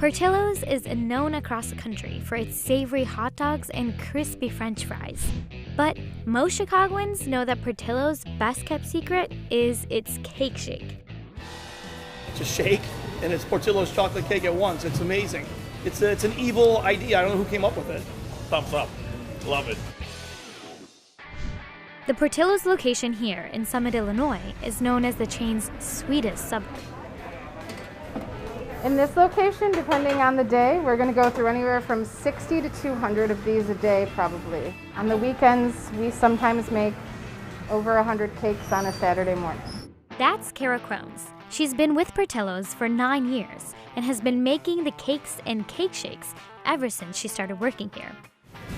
Portillo's is known across the country for its savory hot dogs and crispy French fries. But most Chicagoans know that Portillo's best-kept secret is its cake shake. It's a shake, and it's Portillo's chocolate cake at once. It's amazing. It's an evil idea. I don't know who came up with it. Thumbs up. Love it. The Portillo's location here in Summit, Illinois is known as the chain's sweetest suburb. In this location, depending on the day, we're going to go through anywhere from 60 to 200 of these a day, probably. On the weekends, we sometimes make over 100 cakes on a Saturday morning. That's Kara Crones. She's been with Portillo's for 9 years and has been making the cakes and cake shakes ever since she started working here.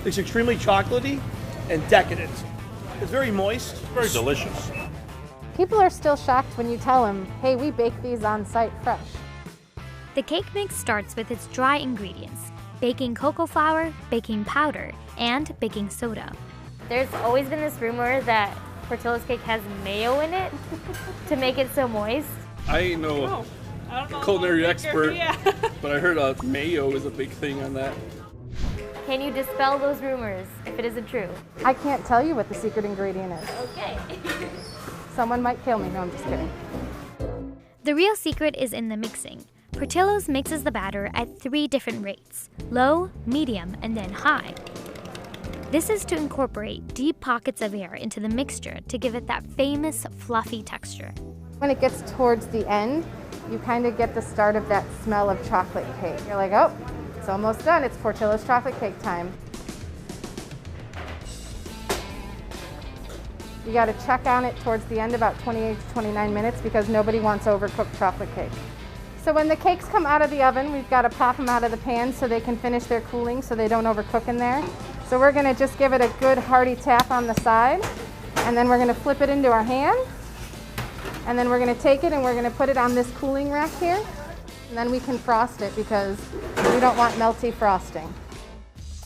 It's extremely chocolatey and decadent. It's very moist. Very delicious. People are still shocked when you tell them, hey, we bake these on site fresh. The cake mix starts with its dry ingredients: baking cocoa flour, baking powder, and baking soda. There's always been this rumor that Portillo's cake has mayo in it to make it so moist. I ain't no culinary expert, but I heard mayo is a big thing on that. Can you dispel those rumors if it isn't true? I can't tell you what the secret ingredient is. Okay. Someone might kill me. No, I'm just kidding. The real secret is in the mixing. Portillo's mixes the batter at 3 different rates: low, medium, and then high. This is to incorporate deep pockets of air into the mixture to give it that famous fluffy texture. When it gets towards the end, you kind of get the start of that smell of chocolate cake. You're like, oh, it's almost done. It's Portillo's chocolate cake time. You got to check on it towards the end, about 28 to 29 minutes, because nobody wants overcooked chocolate cake. So when the cakes come out of the oven, we've got to pop them out of the pan so they can finish their cooling so they don't overcook in there. So we're going to just give it a good hearty tap on the side, and then we're going to flip it into our hand, and then we're going to take it and we're going to put it on this cooling rack here, and then we can frost it because we don't want melty frosting.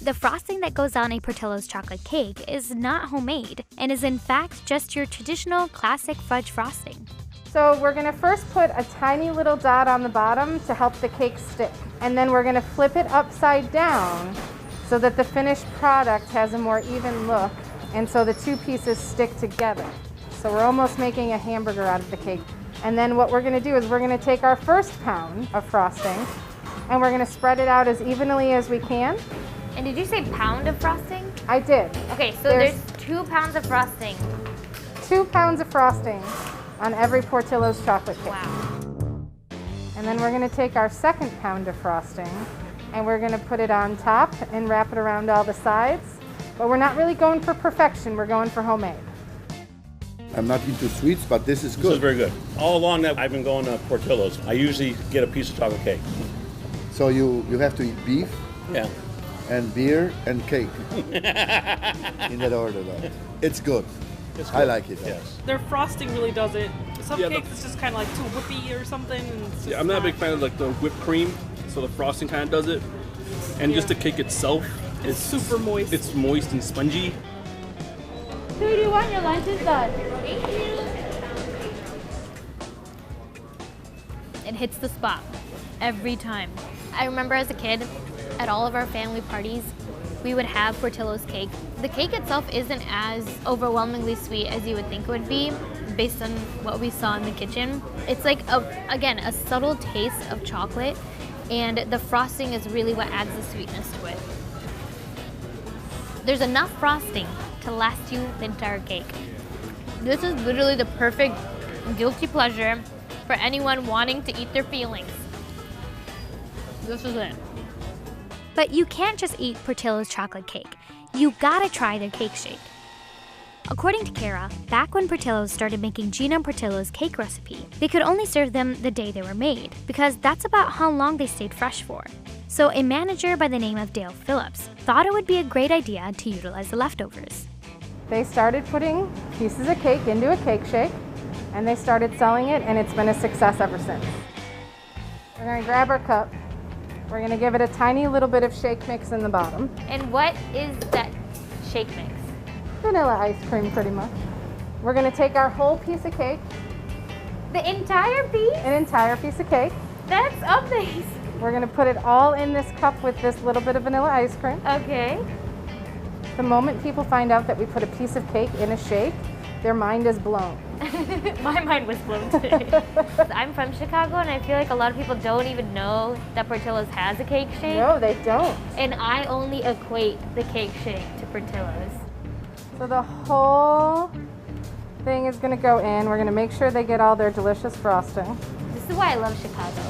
The frosting that goes on a Portillo's chocolate cake is not homemade and is in fact just your traditional classic fudge frosting. So we're going to first put a tiny little dot on the bottom to help the cake stick. And then we're going to flip it upside down so that the finished product has a more even look, and so the 2 pieces stick together. So we're almost making a hamburger out of the cake. And then what we're going to do is we're going to take our first pound of frosting and we're going to spread it out as evenly as we can. And did you say pound of frosting? I did. Okay, so there's 2 pounds of frosting. 2 pounds of frosting on every Portillo's chocolate cake. Wow. And then we're going to take our second pound of frosting and we're going to put it on top and wrap it around all the sides. But we're not really going for perfection, we're going for homemade. I'm not into sweets, but this is good. This is very good. All along that I've been going to Portillo's, I usually get a piece of chocolate cake. So you have to eat beef Yeah. and beer and cake in that order though. It's good. It's I good. like it. Yes. Their frosting really does it. Some Yeah, cakes it's just kind of like too whippy or something. And it's just Yeah, I'm not a big fan of like the whipped cream, so the frosting kind of does it. And just the cake itself, It's super moist. It's moist and spongy. Sweetie, when your lunch is done. Thank you. It hits the spot every time. I remember as a kid, at all of our family parties, we would have Portillo's cake. The cake itself isn't as overwhelmingly sweet as you would think it would be based on what we saw in the kitchen. It's like, again, a subtle taste of chocolate, and the frosting is really what adds the sweetness to it. There's enough frosting to last you the entire cake. This is literally the perfect guilty pleasure for anyone wanting to eat their feelings. This is it. But you can't just eat Portillo's chocolate cake. You gotta try their cake shake. According to Kara, back when Portillo's started making Gina Portillo's cake recipe, they could only serve them the day they were made, because that's about how long they stayed fresh for. So a manager by the name of Dale Phillips thought it would be a great idea to utilize the leftovers. They started putting pieces of cake into a cake shake, and they started selling it, and it's been a success ever since. We're going to grab our cup. We're going to give it a tiny little bit of shake mix in the bottom. And what is that shake mix? Vanilla ice cream, pretty much. We're going to take our whole piece of cake. The entire piece? An entire piece of cake. That's amazing. We're gonna put it all in this cup with this little bit of vanilla ice cream. Okay. The moment people find out that we put a piece of cake in a shake, their mind is blown. My mind was blown today. I'm from Chicago, and I feel like a lot of people don't even know that Portillo's has a cake shake. No, they don't. And I only equate the cake shake to Portillo's. So the whole thing is gonna go in. We're gonna make sure they get all their delicious frosting. This is why I love Chicago.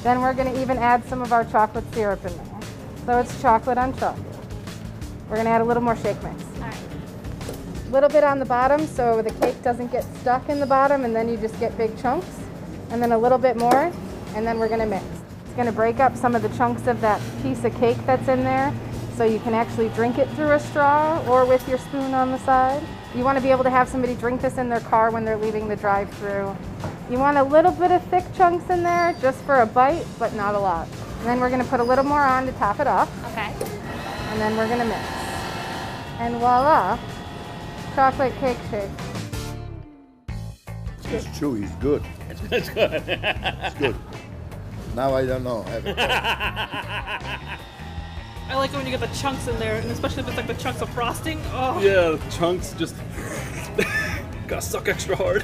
Then we're gonna even add some of our chocolate syrup in there. So it's chocolate on chocolate. We're gonna add a little more shake mix. All right. A little bit on the bottom so the cake doesn't get stuck in the bottom, and then you just get big chunks. And then a little bit more, and then we're gonna mix. It's gonna break up some of the chunks of that piece of cake that's in there, so you can actually drink it through a straw or with your spoon on the side. You wanna be able to have somebody drink this in their car when they're leaving the drive-thru. You want a little bit of thick chunks in there just for a bite, but not a lot. And then we're gonna put a little more on to top it off. Okay. And then we're gonna mix. And voila, chocolate cake shake. It's chewy. It's good. It's good. It's good. Now I don't know. I like it when you get the chunks in there, and especially if it's like the chunks of frosting. Oh. Yeah, the chunks just gotta suck extra hard.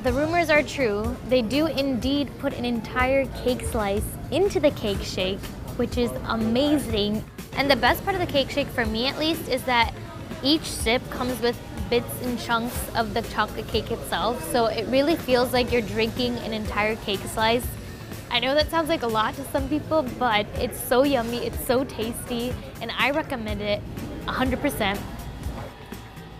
The rumors are true. They do indeed put an entire cake slice into the cake shake, which is amazing. And the best part of the cake shake, for me at least, is that each sip comes with bits and chunks of the chocolate cake itself. So it really feels like you're drinking an entire cake slice. I know that sounds like a lot to some people, but it's so yummy, it's so tasty, and I recommend it 100%.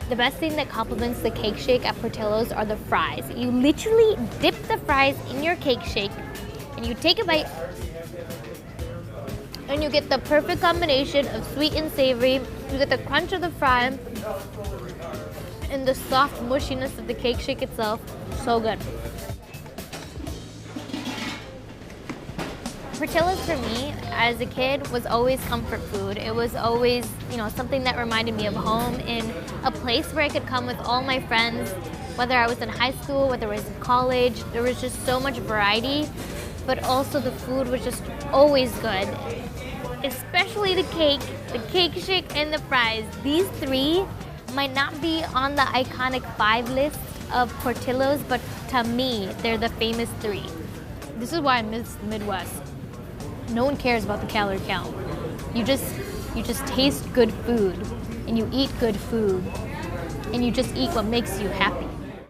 The best thing that complements the cake shake at Portillo's are the fries. You literally dip the fries in your cake shake, and you take a bite, and you get the perfect combination of sweet and savory. You get the crunch of the fry, and the soft mushiness of the cake shake itself. So good. Portillo's for me, as a kid, was always comfort food. It was always, something that reminded me of home, and a place where I could come with all my friends, whether I was in high school, whether I was in college. There was just so much variety, but also the food was just always good. Especially the cake shake, and the fries. These three might not be on the iconic 5 list of Portillo's, but to me, they're the famous 3. This is why I miss the Midwest. No one cares about the calorie count. You just taste good food, and you eat good food, and you just eat what makes you happy.